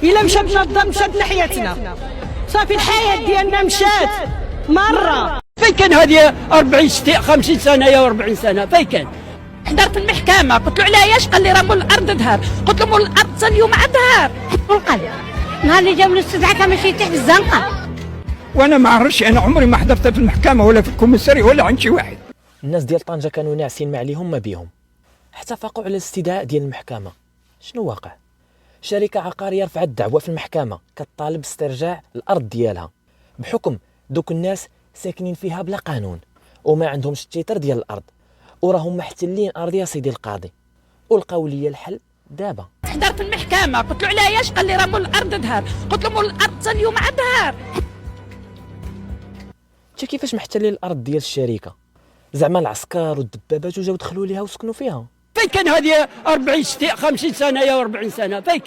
الا مشى بنظام مشى بناحيتنا صافي الحياه ديالنا مشات مره. فين كان هذه 40 50 سنه يا 40 سنه فين كان؟ حضرت المحكمه قلت له علاش، قال لي راه مول الارض ذهب، قلت له مول الارض حتى اليوم عاد ذهب. انقل نهار اللي جاو الاستدعاء كان ماشي تحت الزنقه. وانا ما عرفش، انا عمري ما حضرت في المحكمه ولا في الكوميساري ولا عند شي واحد. الناس ديال طنجة كانوا ناعسين ما عليهم ما بيهم، حتى فاقوا على الاستدعاء ديال المحكمة. شنو واقع؟ شركة عقارية رفعت دعوة في المحكمة كتطالب باسترجاع الأرض ديالها بحكم دوك الناس ساكنين فيها بلا قانون وما عندهمش التيتر ديال الأرض وراهم محتلين أرض يا سيدي القاضي، ولقاو لي الحل دابا. حضرت المحكمه قلت له علاش، قال لي راه مول الارض ذهب، قلت له مول الارض حتى اليوم عاد ذهب. انت كيفاش محتلين الأرض ديال الشركة؟ زعما العسكر والدبابات وجاو دخلوا ليها وسكنوا فيها؟ فين كان هذه 40 50 سنه يا 40 سنه فين كان؟